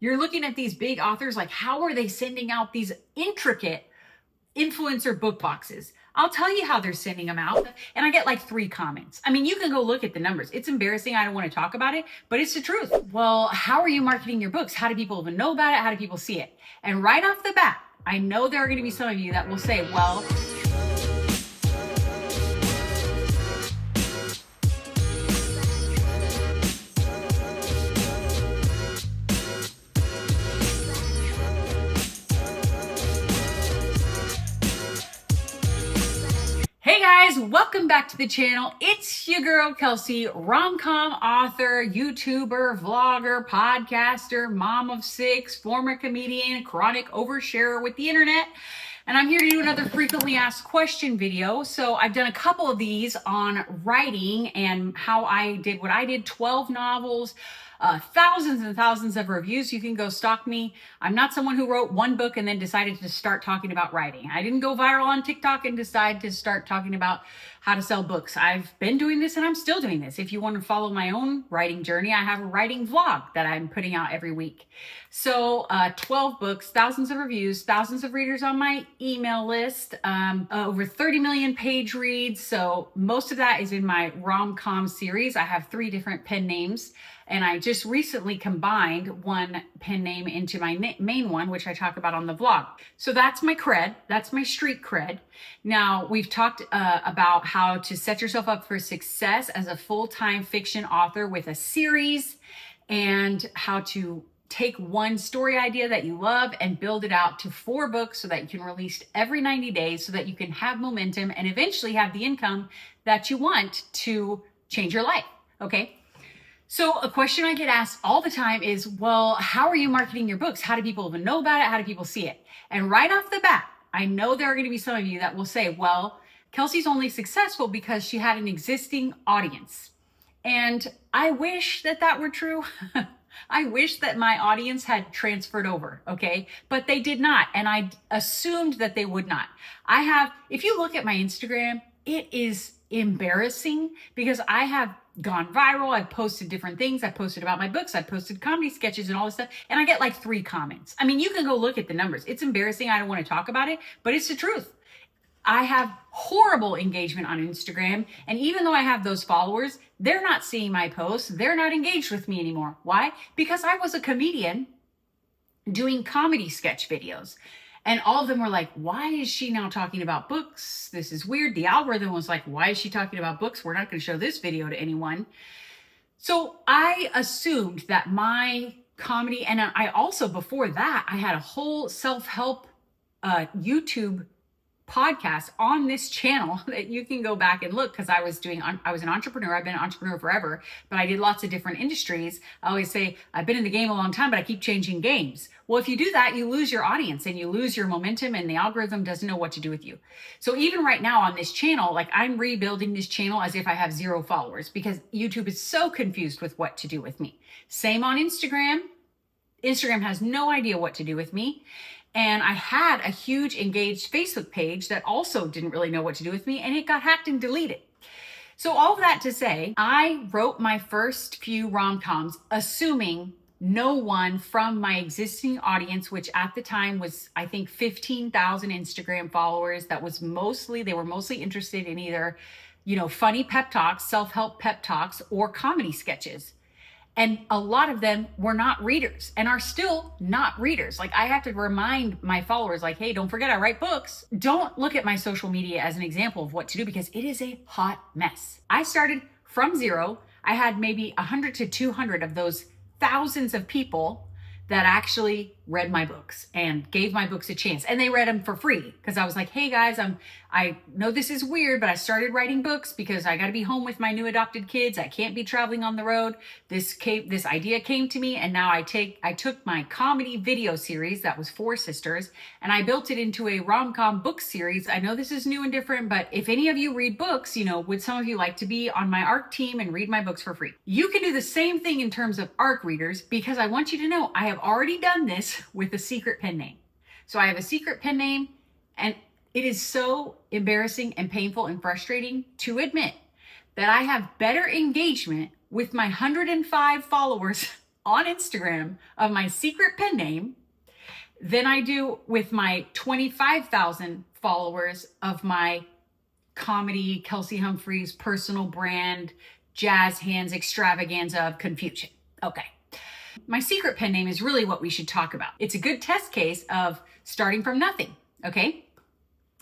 You're looking at these big authors, like how are they sending out these intricate influencer book boxes? I'll tell you how they're sending them out. And I get like 3 comments. I mean, you can go look at the numbers. It's embarrassing. I don't want to talk about it, but it's the truth. Well, how are you marketing your books? How do people even know about it? How do people see it? And right off the bat, I know there are going to be some of you that will say, well, hey guys, welcome back to the channel. It's your girl, Kelsey, rom-com author, YouTuber, vlogger, podcaster, mom of 6, former comedian, chronic oversharer with the internet. And I'm here to do another frequently asked question video. So I've done a couple of these on writing and how I did what I did, 12 novels, thousands and thousands of reviews. You can go stalk me. I'm not someone who wrote one book and then decided to start talking about writing. I didn't go viral on TikTok and decide to start talking about how to sell books. I've been doing this and I'm still doing this. If you want to follow my own writing journey, I have a writing vlog that I'm putting out every week. So 12 books, thousands of reviews, thousands of readers on my email list, over 30 million page reads. So most of that is in my rom-com series. I have 3 different pen names. And I just recently combined one pen name into my main one, which I talk about on the vlog. So that's my cred. That's my street cred. Now, we've talked about how to set yourself up for success as a full-time fiction author with a series, and how to take one story idea that you love and build it out to 4 books so that you can release every 90 days so that you can have momentum and eventually have the income that you want to change your life. Okay. So a question I get asked all the time is, well, how are you marketing your books? How do people even know about it? How do people see it? And right off the bat, I know there are going to be some of you that will say, well, Kelsey's only successful because she had an existing audience. And I wish that that were true. I wish that my audience had transferred over, okay? But they did not. And I assumed that they would not. If you look at my Instagram, it is embarrassing because I have gone viral. I've posted different things. I've posted about my books. I've posted comedy sketches and all this stuff. And I get like 3 comments. I mean, you can go look at the numbers. It's embarrassing. I don't want to talk about it, but it's the truth. I have horrible engagement on Instagram. And even though I have those followers, they're not seeing my posts. They're not engaged with me anymore. Why? Because I was a comedian doing comedy sketch videos. And all of them were like, why is she now talking about books? This is weird. The algorithm was like, why is she talking about books? We're not going to show this video to anyone. So I assumed that my comedy, and I also, before that, I had a whole self-help YouTube podcast on this channel that you can go back and look, because I was an entrepreneur. I've been an entrepreneur forever, but I did lots of different industries. I always say I've been in the game a long time, but I keep changing games. Well, if you do that, you lose your audience and you lose your momentum, and the algorithm doesn't know what to do with you. So even right now on this channel, like, I'm rebuilding this channel as if I have 0 followers because YouTube is so confused with what to do with me. Same on Instagram. Instagram has no idea what to do with me. And I had a huge engaged Facebook page that also didn't really know what to do with me, and it got hacked and deleted. So all of that to say, I wrote my first few rom-coms assuming no one from my existing audience, which at the time was, I think, 15,000 Instagram followers. They were mostly interested in either, funny pep talks, self-help pep talks, or comedy sketches. And a lot of them were not readers and are still not readers. Like, I have to remind my followers, like, hey, don't forget I write books. Don't look at my social media as an example of what to do because it is a hot mess. I started from 0. I had maybe 100 to 200 of those thousands of people that actually read my books and gave my books a chance. And they read them for free because I was like, hey guys, I know this is weird, but I started writing books because I got to be home with my new adopted kids. I can't be traveling on the road. This idea came to me, and now I took my comedy video series that was 4 sisters, and I built it into a rom-com book series. I know this is new and different, but if any of you read books, would some of you like to be on my ARC team and read my books for free? You can do the same thing in terms of ARC readers, because I want you to know I have already done this with a secret pen name. So I have a secret pen name, and it is so embarrassing and painful and frustrating to admit that I have better engagement with my 105 followers on Instagram of my secret pen name than I do with my 25,000 followers of my comedy, Kelsey Humphreys, personal brand, jazz hands extravaganza of confusion. Okay. My secret pen name is really what we should talk about. It's a good test case of starting from nothing. Okay.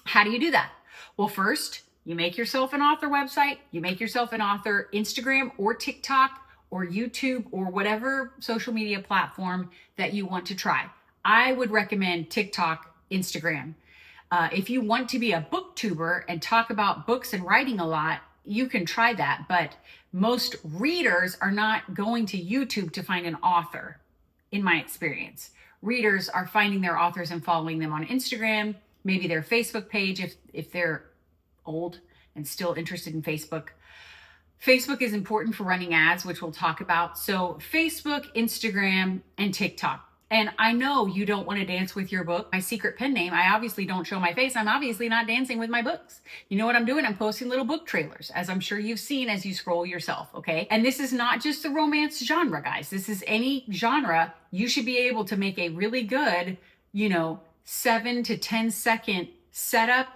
How do you do that? Well, first, you make yourself an author website, you make yourself an author Instagram or TikTok or YouTube or whatever social media platform that you want to try. I would recommend TikTok, Instagram. If you want to be a booktuber and talk about books and writing a lot, you can try that. But most readers are not going to YouTube to find an author, in my experience. Readers are finding their authors and following them on Instagram, maybe their Facebook page if they're old and still interested in Facebook. Facebook is important for running ads, which we'll talk about. So Facebook, Instagram, and TikTok. And I know you don't want to dance with your book. My secret pen name, I obviously don't show my face. I'm obviously not dancing with my books. You know what I'm doing? I'm posting little book trailers, as I'm sure you've seen as you scroll yourself, okay? And this is not just the romance genre, guys. This is any genre. You should be able to make a really good, 7 to 10 second setup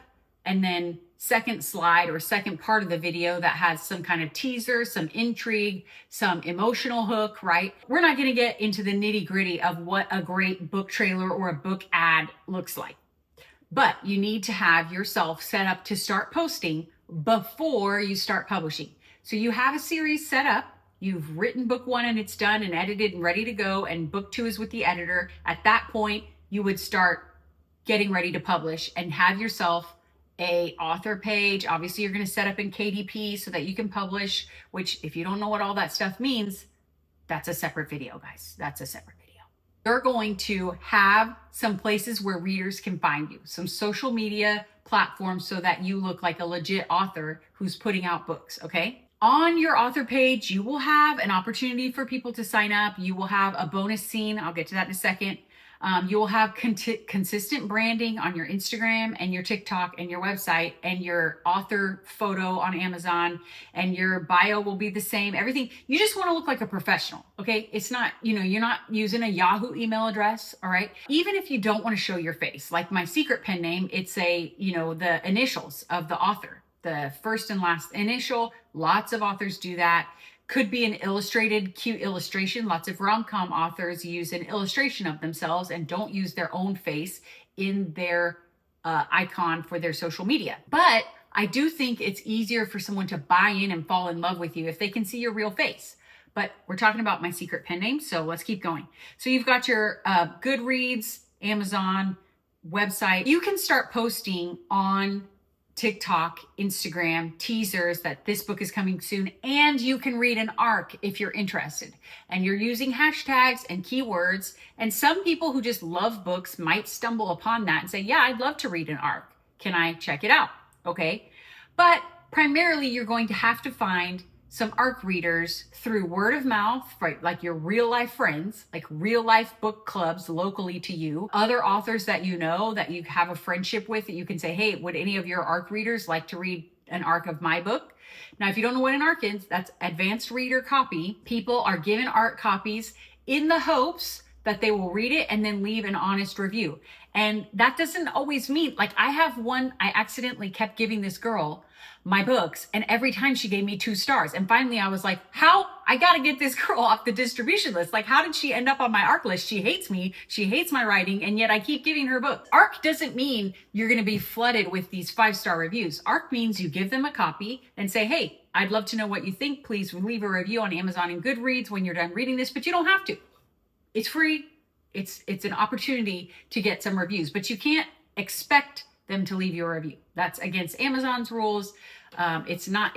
and then second slide or second part of the video that has some kind of teaser, some intrigue, some emotional hook, right? We're not going to get into the nitty gritty of what a great book trailer or a book ad looks like. But you need to have yourself set up to start posting before you start publishing. So you have a series set up. You've written book 1 and it's done and edited and ready to go. And book 2 is with the editor. At that point, you would start getting ready to publish and have yourself a author page. Obviously, you're going to set up in KDP so that you can publish, which if you don't know what all that stuff means, that's a separate video, guys. That's a separate video. You're going to have some places where readers can find you, some social media platforms so that you look like a legit author who's putting out books, okay? On your author page, you will have an opportunity for people to sign up. You will have a bonus scene. I'll get to that in a second. You will have consistent branding on your Instagram and your TikTok and your website and your author photo on Amazon, and your bio will be the same. Everything. You just want to look like a professional. Okay. It's not, you're not using a Yahoo email address. All right. Even if you don't want to show your face, like my secret pen name, it's the initials of the author, the first and last initial. Lots of authors do that. Could be an illustrated, cute illustration. Lots of rom-com authors use an illustration of themselves and don't use their own face in their icon for their social media. But I do think it's easier for someone to buy in and fall in love with you if they can see your real face. But we're talking about my secret pen name, so let's keep going. So you've got your Goodreads, Amazon website. You can start posting on TikTok, Instagram, teasers that this book is coming soon, and you can read an ARC if you're interested. And you're using hashtags and keywords, and some people who just love books might stumble upon that and say, yeah, I'd love to read an ARC. Can I check it out? Okay. But primarily you're going to have to find some ARC readers through word of mouth, right? Like your real life friends, like real life book clubs locally to you, other authors that you know that you have a friendship with that you can say, hey, would any of your ARC readers like to read an ARC of my book? Now, if you don't know what an ARC is, that's advanced reader copy. People are given ARC copies in the hopes that they will read it and then leave an honest review. And that doesn't always mean, like I have one, I accidentally kept giving this girl my books, and every time she gave me 2 stars. And finally I was like, how? I got to get this girl off the distribution list. Like, how did she end up on my ARC list? She hates me. She hates my writing. And yet I keep giving her books. ARC doesn't mean you're going to be flooded with these 5-star reviews. ARC means you give them a copy and say, hey, I'd love to know what you think. Please leave a review on Amazon and Goodreads when you're done reading this, but you don't have to. It's free. It's an opportunity to get some reviews, but you can't expect them to leave your review. That's against Amazon's rules. It's not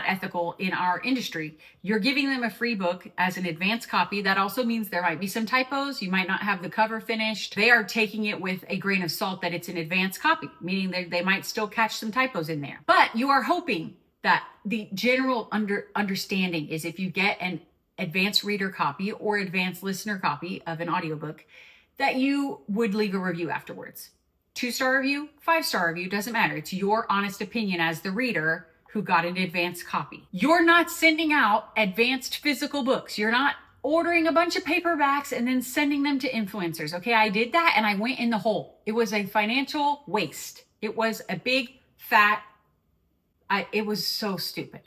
ethical in our industry. You're giving them a free book as an advance copy. That also means there might be some typos. You might not have the cover finished. They are taking it with a grain of salt that it's an advance copy, meaning they might still catch some typos in there. But you are hoping that the general understanding is if you get an advanced reader copy or advanced listener copy of an audiobook, that you would leave a review afterwards. 2-star review, 5-star review, doesn't matter. It's your honest opinion as the reader who got an advanced copy. You're not sending out advanced physical books. You're not ordering a bunch of paperbacks and then sending them to influencers. Okay, I did that and I went in the hole. It was a financial waste. It was a big fat, it was so stupid.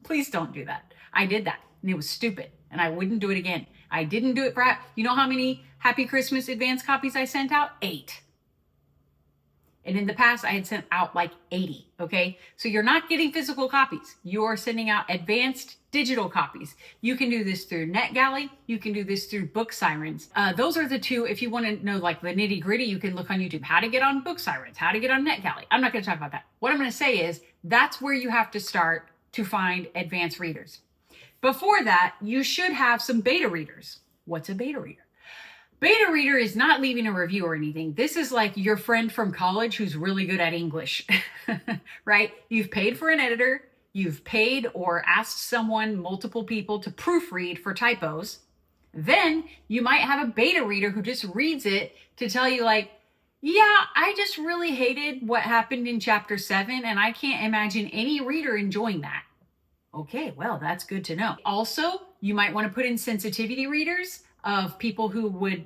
Please don't do that. I did that and it was stupid and I wouldn't do it again. I didn't do it for, you know how many Happy Christmas advance copies I sent out? 8. And in the past, I had sent out like 80, okay? So you're not getting physical copies. You're sending out advanced digital copies. You can do this through NetGalley. You can do this through BookSirens. Those are the two. If you want to know like the nitty gritty, you can look on YouTube, how to get on BookSirens, how to get on NetGalley. I'm not going to talk about that. What I'm going to say is that's where you have to start to find advanced readers. Before that, you should have some beta readers. What's a beta reader? Beta reader is not leaving a review or anything. This is like your friend from college who's really good at English, right? You've paid for an editor, you've paid or asked someone, multiple people to proofread for typos. Then you might have a beta reader who just reads it to tell you like, yeah, I just really hated what happened in chapter 7 and I can't imagine any reader enjoying that. Okay, well, that's good to know. Also, you might want to put in sensitivity readers of people who would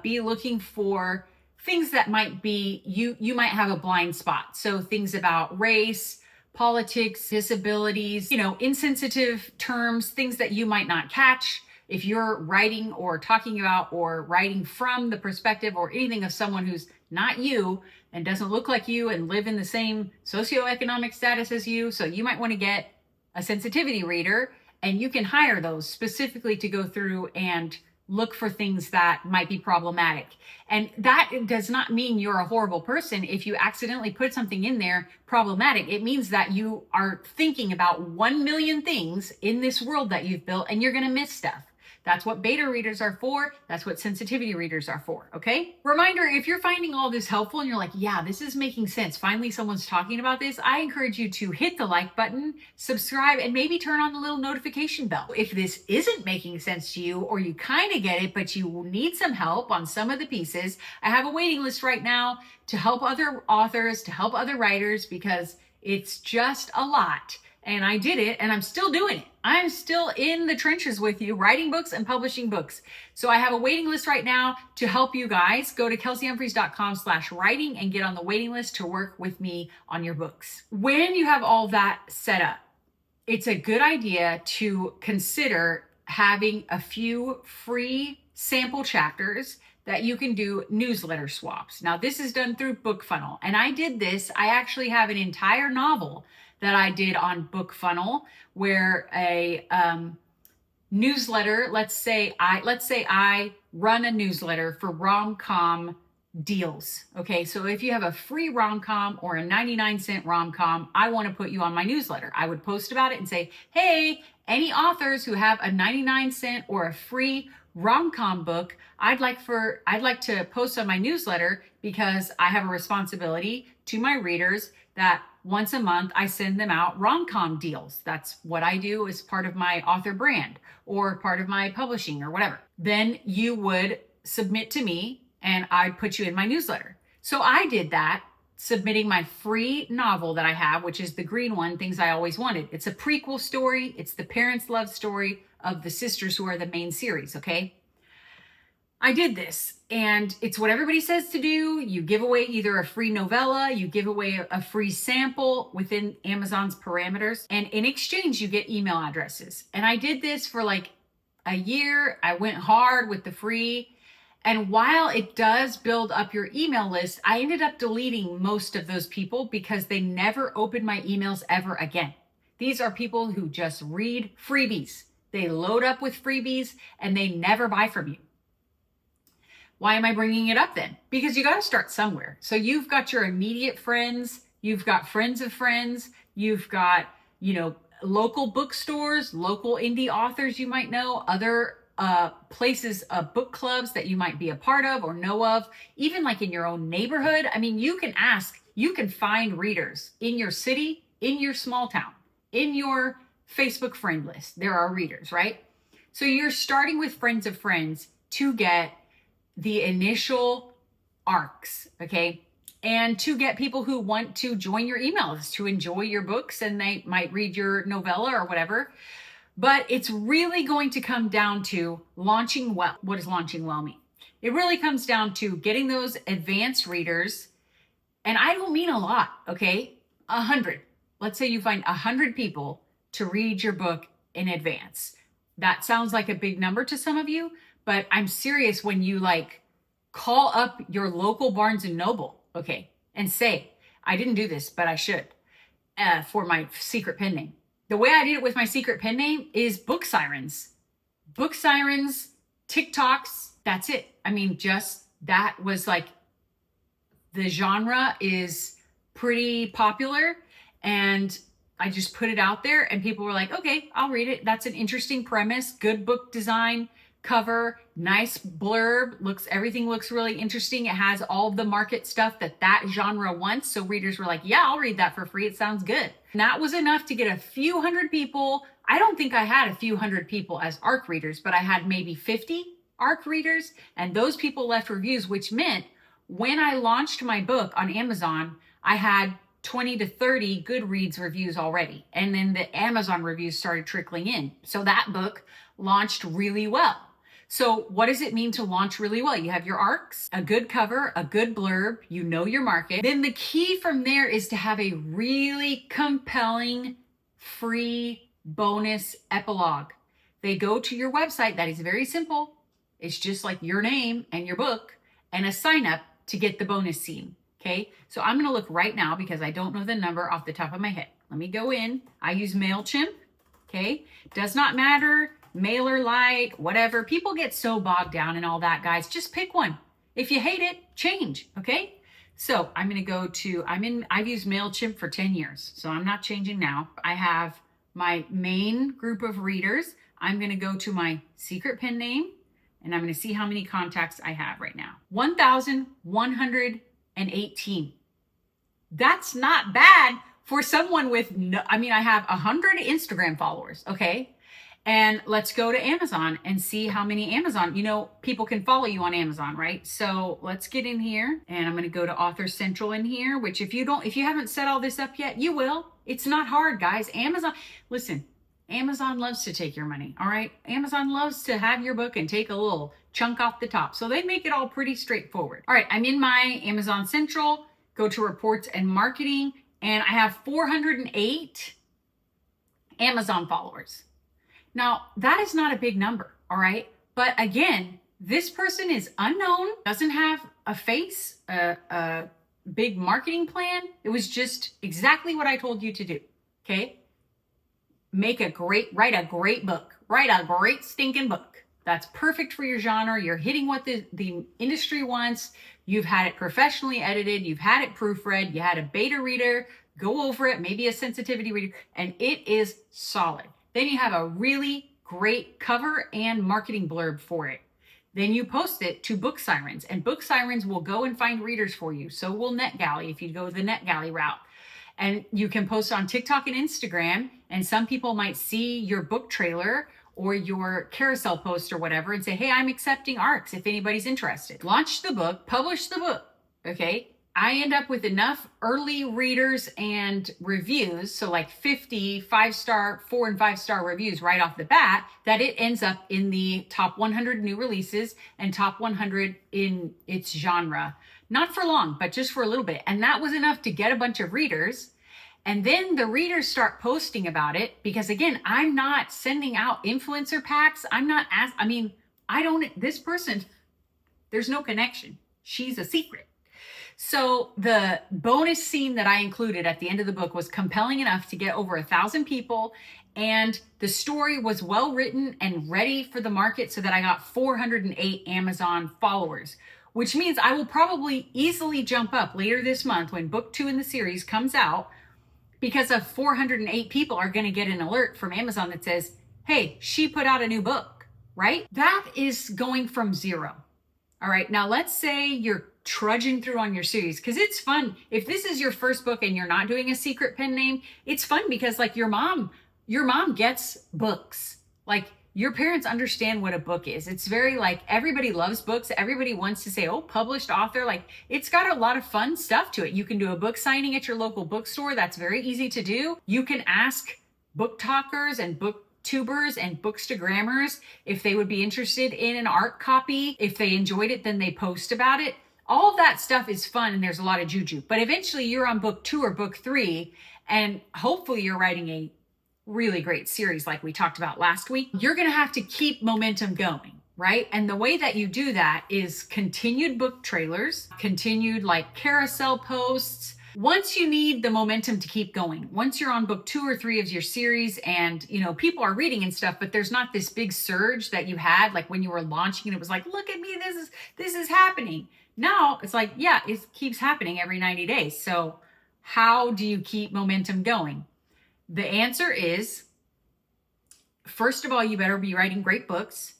be looking for things that might be, you might have a blind spot. So things about race, politics, disabilities, insensitive terms, things that you might not catch if you're writing or talking about or writing from the perspective or anything of someone who's not you and doesn't look like you and live in the same socioeconomic status as you. So you might want to get a sensitivity reader, and you can hire those specifically to go through and look for things that might be problematic. And that does not mean you're a horrible person if you accidentally put something in there problematic. It means that you are thinking about 1 million things in this world that you've built and you're going to miss stuff. That's what beta readers are for. That's what sensitivity readers are for, okay? Reminder, if you're finding all this helpful and you're like, yeah, this is making sense, finally someone's talking about this, I encourage you to hit the like button, subscribe, and maybe turn on the little notification bell. If this isn't making sense to you or you kind of get it, but you need some help on some of the pieces, I have a waiting list right now to help other authors, to help other writers, because it's just a lot. And I did it and I'm still doing it. I'm still in the trenches with you, writing books and publishing books. So I have a waiting list right now to help you guys. Go to kelseyhumphreys.com/writing and get on the waiting list to work with me on your books. When you have all that set up, it's a good idea to consider having a few free sample chapters that you can do newsletter swaps. Now this is done through BookFunnel, and I did this. I actually have an entire novel that I did on BookFunnel, where a newsletter, let's say I run a newsletter for rom-com deals. Okay, so if you have a free rom-com or a 99-cent rom-com, I want to put you on my newsletter. I would post about it and say, hey, any authors who have a 99-cent or a free rom-com book, I'd like to post on my newsletter, because I have a responsibility to my readers that once a month I send them out rom-com deals. That's what I do as part of my author brand or part of my publishing or whatever. Then you would submit to me and I'd put you in my newsletter. So I did that, submitting my free novel that I have, which is the green one, Things I Always Wanted. It's a prequel story. It's the parents' love story of the sisters who are the main series, okay? I did this, and it's what everybody says to do. You give away either a free novella, you give away a free sample within Amazon's parameters, and in exchange, you get email addresses. And I did this for like a year. I went hard with the free. And while it does build up your email list, I ended up deleting most of those people because they never opened my emails ever again. These are people who just read freebies. They load up with freebies and they never buy from you. Why am I bringing it up then? Because you got to start somewhere. So you've got your immediate friends, you've got friends of friends, you've got, local bookstores, local indie authors you might know, other places, book clubs that you might be a part of or know of, even like in your own neighborhood. I mean, you can ask, you can find readers in your city, in your small town, in your Facebook friend list. There are readers, right? So you're starting with friends of friends to get the initial arcs, okay? And to get people who want to join your email list, to enjoy your books, and they might read your novella or whatever. But it's really going to come down to launching well. What does launching well mean? It really comes down to getting those advanced readers. And I don't mean a lot, okay? 100. Let's say you find 100 people to read your book in advance. That sounds like a big number to some of you, but I'm serious when you like call up your local Barnes and Noble, okay, and say, I didn't do this, but I should, for my secret pen name. The way I did it with my secret pen name is BookSirens. BookSirens, TikToks, that's it. I mean, just that was like, the genre is pretty popular, and I just put it out there and people were like, okay, I'll read it. That's an interesting premise, good book design, cover, nice blurb, everything looks really interesting. It has all of the market stuff that genre wants. So readers were like, yeah, I'll read that for free. It sounds good. And that was enough to get a few hundred people. I don't think I had a few hundred people as ARC readers, but I had maybe 50 ARC readers, and those people left reviews, which meant when I launched my book on Amazon, I had 20 to 30 Goodreads reviews already. And then the Amazon reviews started trickling in. So that book launched really well. So what does it mean to launch really well? You have your ARCs, a good cover, a good blurb, you know your market. Then the key from there is to have a really compelling free bonus epilogue. They go to your website. That is very simple. It's just like your name and your book and a sign up to get the bonus scene. Okay, so I'm going to look right now because I don't know the number off the top of my head. Let me go in. I use MailChimp. Okay, does not matter. MailerLite, whatever. People get so bogged down in all that, guys. Just pick one. If you hate it, change. Okay, so I'm going to go to, I've used MailChimp for 10 years, so I'm not changing now. I have my main group of readers. I'm going to go to my secret pen name, and I'm going to see how many contacts I have right now. 1,118. That's not bad for someone with no, I have 100 Instagram followers, okay? And let's go to Amazon and see how many Amazon, people can follow you on Amazon, right? So let's get in here, and I'm going to go to Author Central in here, which if you haven't set all this up yet, you will. It's not hard, guys. Listen, Amazon loves to take your money, all right? Amazon loves to have your book and take a little chunk off the top. So they make it all pretty straightforward. All right, I'm in my Amazon Central, go to Reports and Marketing, and I have 408 Amazon followers. Now, that is not a big number, all right? But again, this person is unknown, doesn't have a face, a big marketing plan. It was just exactly what I told you to do, okay? Write a great book. Write a great stinking book. That's perfect for your genre. You're hitting what the industry wants. You've had it professionally edited. You've had it proofread. You had a beta reader go over it, maybe a sensitivity reader, and it is solid. Then you have a really great cover and marketing blurb for it. Then you post it to BookSirens, and BookSirens will go and find readers for you. So will NetGalley if you go the NetGalley route. And you can post on TikTok and Instagram, and some people might see your book trailer or your carousel post or whatever and say, hey, I'm accepting ARCs if anybody's interested. Launch the book, publish the book, okay? I end up with enough early readers and reviews, so like 50 5-star, 4 and 5-star reviews right off the bat, that it ends up in the top 100 new releases and top 100 in its genre. Not for long, but just for a little bit. And that was enough to get a bunch of readers. And then the readers start posting about it because, again, I'm not sending out influencer packs. This person, there's no connection. She's a secret. So the bonus scene that I included at the end of the book was compelling enough to get over 1,000 people. And the story was well written and ready for the market so that I got 408 Amazon followers, which means I will probably easily jump up later this month when book 2 in the series comes out, because of 408 people are going to get an alert from Amazon that says, hey, she put out a new book, right? That is going from 0. All right. Now let's say you're trudging through on your series, because it's fun. If this is your first book and you're not doing a secret pen name, it's fun because like your mom gets books. Like your parents understand what a book is. It's very like everybody loves books. Everybody wants to say, oh, published author. Like it's got a lot of fun stuff to it. You can do a book signing at your local bookstore. That's very easy to do. You can ask book talkers and book booktubers and bookstagrammers if they would be interested in an art copy. If they enjoyed it, then they post about it. All of that stuff is fun and there's a lot of juju. But eventually you're on book 2 or book 3, and hopefully you're writing a really great series like we talked about last week. You're going to have to keep momentum going, right? And the way that you do that is continued book trailers, continued like carousel posts. Once you need the momentum to keep going, once you're on book 2 or 3 of your series and, you know, people are reading and stuff, but there's not this big surge that you had like when you were launching and it was like, look at me, this is happening. Now it's like, yeah, it keeps happening every 90 days. So how do you keep momentum going? The answer is, first of all, you better be writing great books.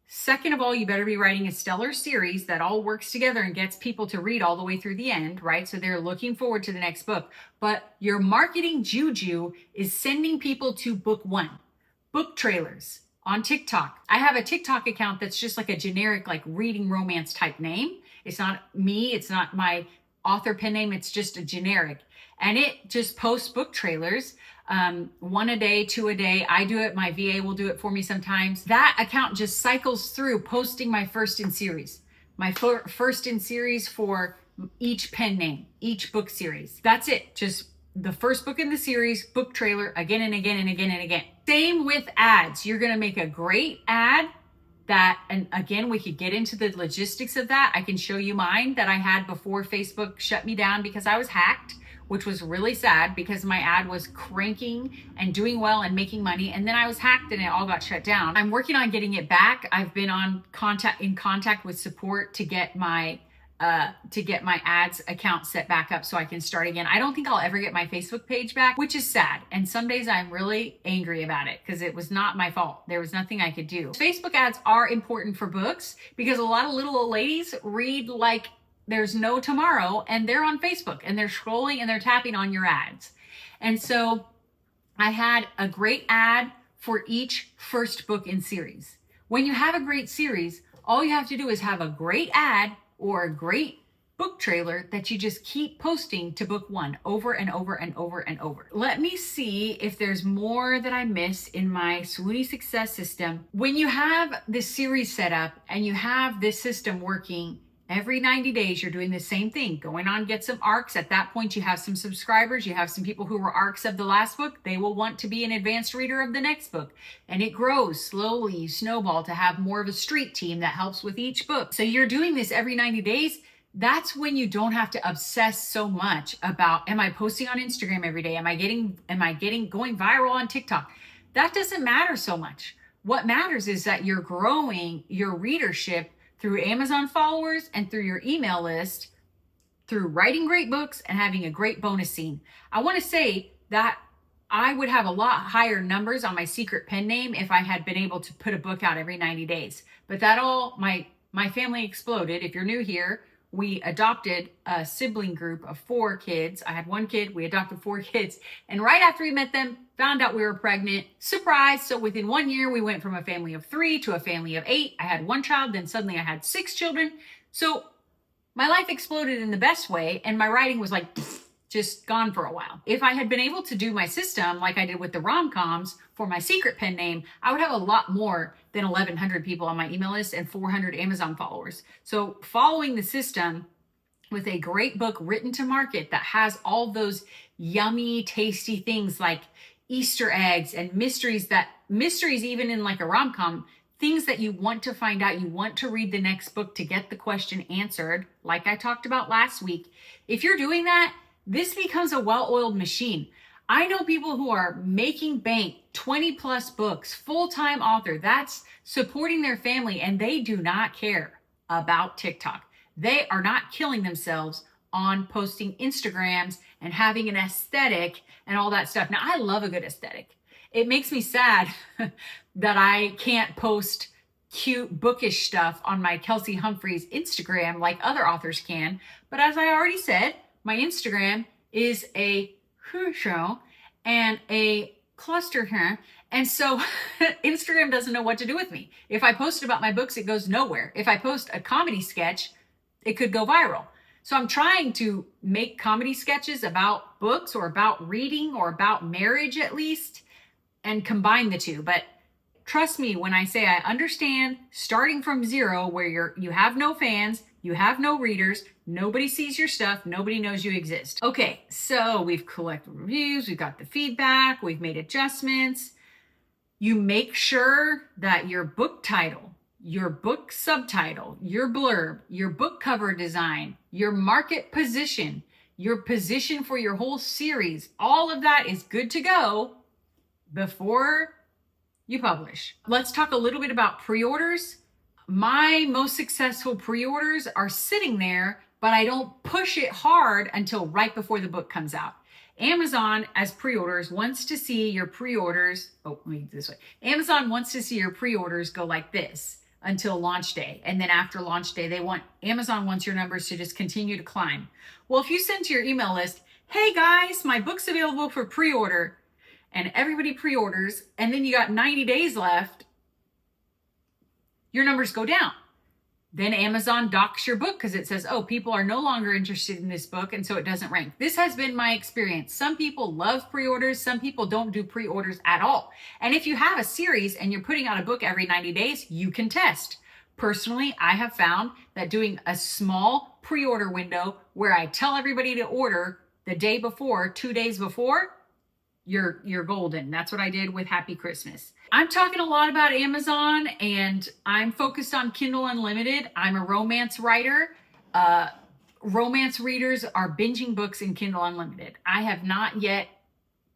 Second of all, you better be writing a stellar series that all works together and gets people to read all the way through the end, right? So they're looking forward to the next book. But your marketing juju is sending people to book 1. Book trailers on TikTok. I have a TikTok account that's just like a generic, like reading romance type name. It's not me. It's not my author pen name. It's just a generic. And it just posts book trailers. 1 a day, 2 a day. I do it. My VA will do it for me sometimes. That account just cycles through posting my first in series, my first in series for each pen name, each book series. That's it. Just the first book in the series, book trailer again and again and again and again. Same with ads. You're going to make a great ad that, and again, we could get into the logistics of that. I can show you mine that I had before Facebook shut me down because I was hacked, which was really sad because my ad was cranking and doing well and making money. And then I was hacked and it all got shut down. I'm working on getting it back. I've been in contact with support to get my ads account set back up so I can start again. I don't think I'll ever get my Facebook page back, which is sad. And some days I'm really angry about it because it was not my fault. There was nothing I could do. Facebook ads are important for books because a lot of little old ladies read like there's no tomorrow, and they're on Facebook and they're scrolling and they're tapping on your ads. And so I had a great ad for each first book in series. When you have a great series, all you have to do is have a great ad or a great book trailer that you just keep posting to book 1 over and over and over and over. Let me see if there's more that I miss in my Swoony success system. When you have this series set up and you have this system working, every 90 days, you're doing the same thing. Going on, get some ARCs. At that point, you have some subscribers. You have some people who were ARCs of the last book. They will want to be an advanced reader of the next book. And it grows slowly. You snowball to have more of a street team that helps with each book. So you're doing this every 90 days. That's when you don't have to obsess so much about, am I posting on Instagram every day? Am I going viral on TikTok? That doesn't matter so much. What matters is that you're growing your readership through Amazon followers and through your email list, through writing great books and having a great bonus scene. I want to say that I would have a lot higher numbers on my secret pen name if I had been able to put a book out every 90 days. But that all, my family exploded. If you're new here, we adopted a sibling group of 4 kids. I had 1 kid, we adopted 4 kids. And right after we met them, found out we were pregnant. Surprise. So within 1 year, we went from a family of 3 to a family of 8. I had 1 child, then suddenly I had 6 children. So my life exploded in the best way. And my writing was like, just gone for a while. If I had been able to do my system like I did with the rom-coms for my secret pen name, I would have a lot more than 1,100 people on my email list and 400 Amazon followers. So following the system with a great book written to market that has all those yummy, tasty things like Easter eggs and mysteries even in like a rom-com, things that you want to find out, you want to read the next book to get the question answered, like I talked about last week. If you're doing that, this becomes a well-oiled machine. I know people who are making bank, 20 plus books, full-time author, that's supporting their family, and they do not care about TikTok. They are not killing themselves on posting Instagrams and having an aesthetic and all that stuff. Now, I love a good aesthetic. It makes me sad that I can't post cute bookish stuff on my Kelsey Humphreys Instagram like other authors can. But as I already said, my Instagram is a show and a cluster here. And so Instagram doesn't know what to do with me. If I post about my books, it goes nowhere. If I post a comedy sketch, it could go viral. So I'm trying to make comedy sketches about books or about reading or about marriage at least and combine the two. But trust me when I say I understand starting from zero where you have no fans, you have no readers, nobody sees your stuff, nobody knows you exist. Okay, so we've collected reviews, we've got the feedback, we've made adjustments. You make sure that your book title, your book subtitle, your blurb, your book cover design, your market position, your position for your whole series, all of that is good to go before you publish. Let's talk a little bit about pre-orders. My most successful pre-orders are sitting there, but I don't push it hard until right before the book comes out. Amazon, as pre-orders, wants to see your pre-orders. Oh, let me do this way. Amazon wants to see your pre-orders go like this until launch day. And then after launch day, Amazon wants your numbers to just continue to climb. Well, if you send to your email list, hey guys, my book's available for pre-order, and everybody pre-orders, and then you got 90 days left, your numbers go down. Then Amazon docks your book because it says, oh, people are no longer interested in this book, and so it doesn't rank. This has been my experience. Some people love pre-orders. Some people don't do pre-orders at all. And if you have a series and you're putting out a book every 90 days, you can test. Personally, I have found that doing a small pre-order window where I tell everybody to order the day before, 2 days before, you're golden. That's what I did with Happy Christmas. I'm talking a lot about Amazon, and I'm focused on Kindle Unlimited. I'm a romance writer. Romance readers are binging books in Kindle Unlimited. I have not yet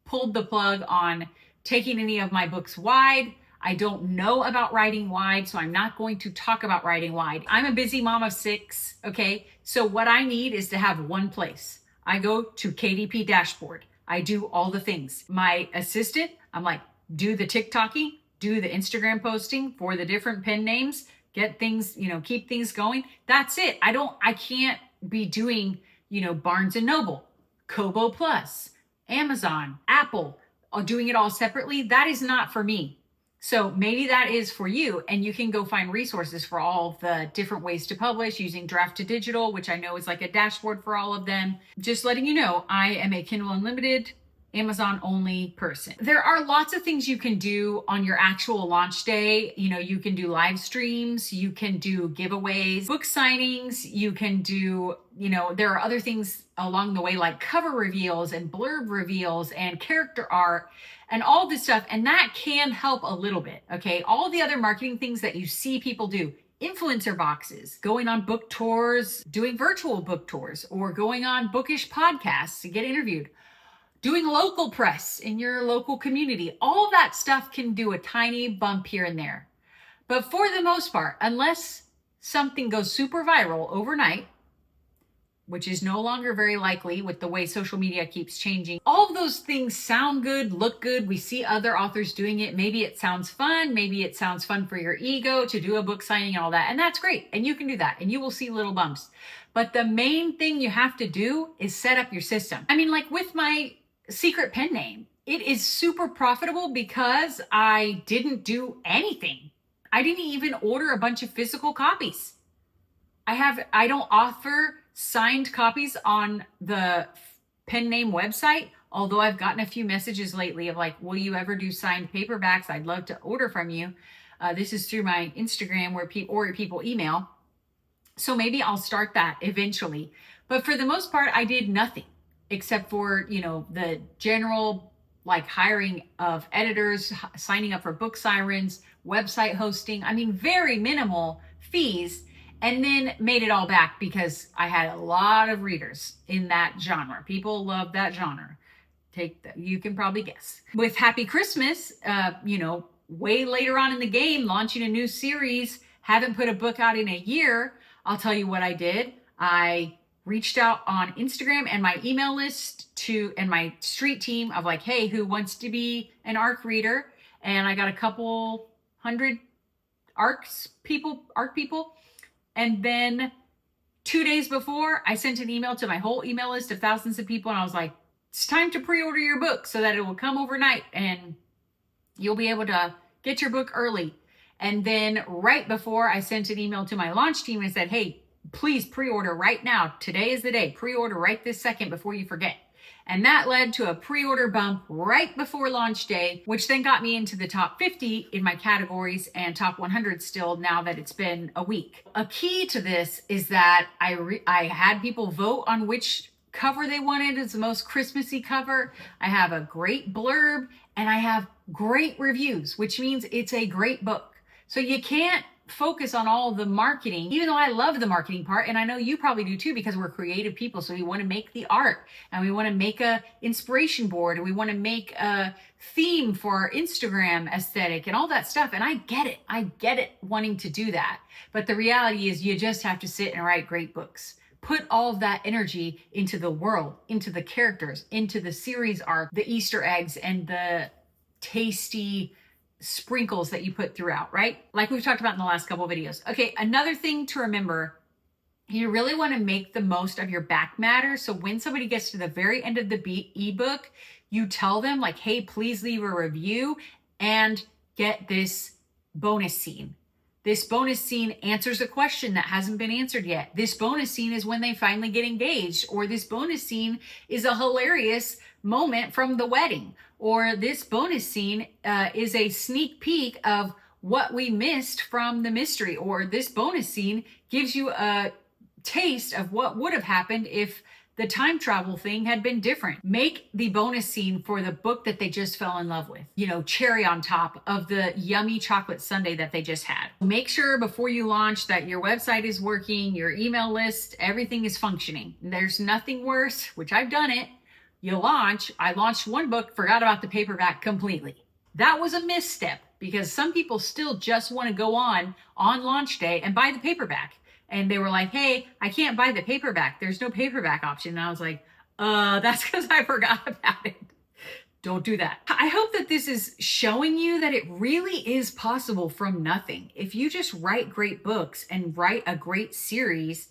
pulled the plug on taking any of my books wide. I don't know about writing wide, so I'm not going to talk about writing wide. I'm a busy mom of 6, okay? So what I need is to have one place. I go to KDP dashboard. I do all the things. My assistant, I'm like, do the TikToking, do the Instagram posting for the different pen names, get things, keep things going. That's it. I can't be doing, Barnes and Noble, Kobo Plus, Amazon, Apple, doing it all separately. That is not for me. So maybe that is for you, and you can go find resources for all the different ways to publish using Draft to Digital, which I know is like a dashboard for all of them. Just letting you know, I am a Kindle Unlimited, Amazon only person. There are lots of things you can do on your actual launch day. You can do live streams, you can do giveaways, book signings, you can do, there are other things along the way like cover reveals and blurb reveals and character art and all this stuff. And that can help a little bit, okay? All the other marketing things that you see people do, influencer boxes, going on book tours, doing virtual book tours, or going on bookish podcasts to get interviewed, doing local press in your local community. All that stuff can do a tiny bump here and there. But for the most part, unless something goes super viral overnight, which is no longer very likely with the way social media keeps changing, all of those things sound good, look good. We see other authors doing it. Maybe it sounds fun. Maybe it sounds fun for your ego to do a book signing and all that. And that's great. And you can do that. And you will see little bumps. But the main thing you have to do is set up your system. I mean, like with my secret pen name, it is super profitable because I didn't do anything. I didn't even order a bunch of physical copies. I don't offer signed copies on the pen name website, although I've gotten a few messages lately of like, will you ever do signed paperbacks? I'd love to order from you. This is through my Instagram where people email. So maybe I'll start that eventually. But for the most part, I did nothing except for, the general like hiring of editors, signing up for BookSirens, website hosting. I mean, very minimal fees. And then made it all back because I had a lot of readers in that genre. People love that genre. You can probably guess. With Happy Christmas, way later on in the game, launching a new series, haven't put a book out in a year. I'll tell you what I did. I reached out on Instagram and my email list and my street team of like, hey, who wants to be an ARC reader? And I got a couple hundred ARC people. And then 2 days before, I sent an email to my whole email list of thousands of people. And I was like, it's time to pre-order your book so that it will come overnight and you'll be able to get your book early. And then right before, I sent an email to my launch team and said, hey, please pre-order right now. Today is the day. Pre-order right this second before you forget. And that led to a pre-order bump right before launch day, which then got me into the top 50 in my categories and top 100 still now that it's been a week. A key to this is that I had people vote on which cover they wanted as the most Christmassy cover. I have a great blurb and I have great reviews, which means it's a great book. So you can't focus on all the marketing, even though I love the marketing part, and I know you probably do too, because we're creative people. So we want to make the art, and we want to make a inspiration board, and we want to make a theme for our Instagram aesthetic and all that stuff. And I get it wanting to do that. But the reality is you just have to sit and write great books. Put all of that energy into the world, into the characters, into the series arc, the Easter eggs, and the tasty sprinkles that you put throughout, right? Like we've talked about in the last couple of videos. Okay, another thing to remember, you really want to make the most of your back matter. So when somebody gets to the very end of the ebook, you tell them like, hey, please leave a review and get this bonus scene. This bonus scene answers a question that hasn't been answered yet. This bonus scene is when they finally get engaged, or this bonus scene is a hilarious moment from the wedding, or this bonus scene is a sneak peek of what we missed from the mystery, or this bonus scene gives you a taste of what would have happened if the time travel thing had been different. Make the bonus scene for the book that they just fell in love with, you know, cherry on top of the yummy chocolate sundae that they just had. Make sure before you launch that your website is working, your email list, everything is functioning. There's nothing worse, which I've done it. You launch, I launched one book, forgot about the paperback completely. That was a misstep because some people still just want to go on launch day and buy the paperback. And they were like, hey, I can't buy the paperback. There's no paperback option. And I was like, that's because I forgot about it. Don't do that. I hope that this is showing you that it really is possible from nothing. If you just write great books and write a great series,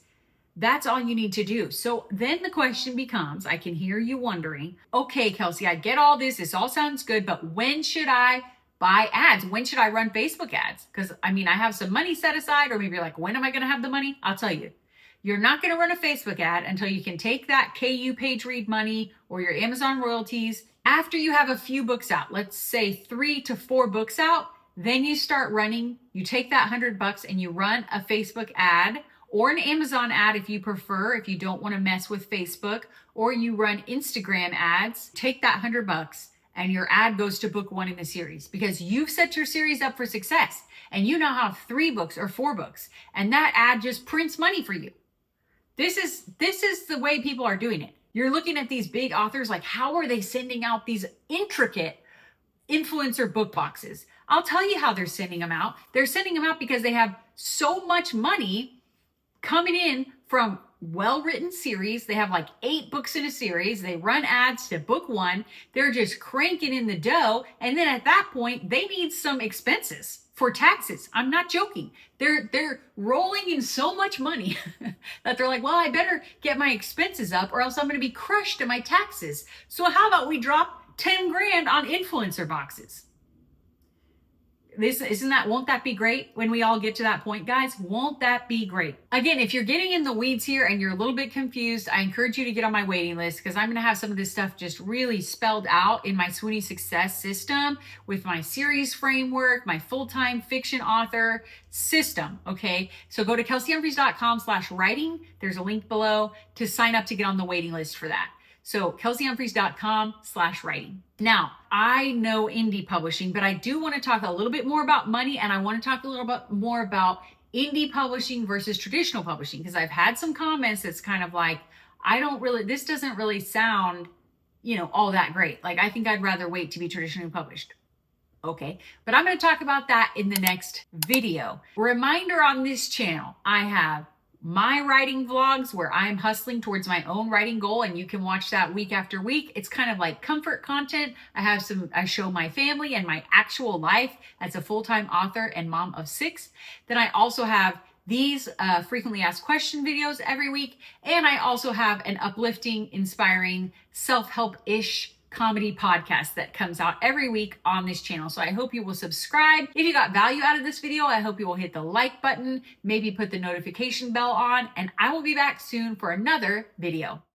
that's all you need to do. So then the question becomes, I can hear you wondering, okay, Kelsey, I get all this. This all sounds good, but when should I buy ads? When should I run Facebook ads? Because I mean, I have some money set aside, or maybe you're like, when am I going to have the money? I'll tell you, you're not going to run a Facebook ad until you can take that KU page read money or your Amazon royalties. After you have a few books out, let's say 3 to 4 books out, then you start running, you take that $100 and you run a Facebook ad or an Amazon ad if you prefer, if you don't want to mess with Facebook, or you run Instagram ads, take that $100 and your ad goes to book 1 in the series because you've set your series up for success and you now have 3 books or 4 books and that ad just prints money for you. This is the way people are doing it. You're looking at these big authors, like how are they sending out these intricate influencer book boxes? I'll tell you how they're sending them out. They're sending them out because they have so much money coming in from well-written series. They have like 8 books in a series. They run ads to book 1. They're just cranking in the dough. And then at that point, they need some expenses for taxes. I'm not joking. They're rolling in so much money that they're like, well, I better get my expenses up or else I'm going to be crushed in my taxes. So how about we drop 10 grand on influencer boxes? Won't that be great when we all get to that point, guys? Won't that be great? Again, if you're getting in the weeds here and you're a little bit confused, I encourage you to get on my waiting list because I'm going to have some of this stuff just really spelled out in my Sweeney Success system with my series framework, my full-time fiction author system. Okay. So go to kelseyhumphreys.com/writing. There's a link below to sign up to get on the waiting list for that. So kelseyhumphreys.com/writing. Now, I know indie publishing, but I do want to talk a little bit more about money, and I want to talk a little bit more about indie publishing versus traditional publishing, because I've had some comments that's kind of like, this doesn't really sound, all that great. Like, I think I'd rather wait to be traditionally published. Okay, but I'm going to talk about that in the next video. Reminder on this channel, I have my writing vlogs where I'm hustling towards my own writing goal, and you can watch that week after week. It's kind of like comfort content. I show my family and my actual life as a full-time author and mom of 6. Then I also have these frequently asked question videos every week. And I also have an uplifting, inspiring, self-help-ish comedy podcast that comes out every week on this channel. So I hope you will subscribe. If you got value out of this video, I hope you will hit the like button, maybe put the notification bell on, and I will be back soon for another video.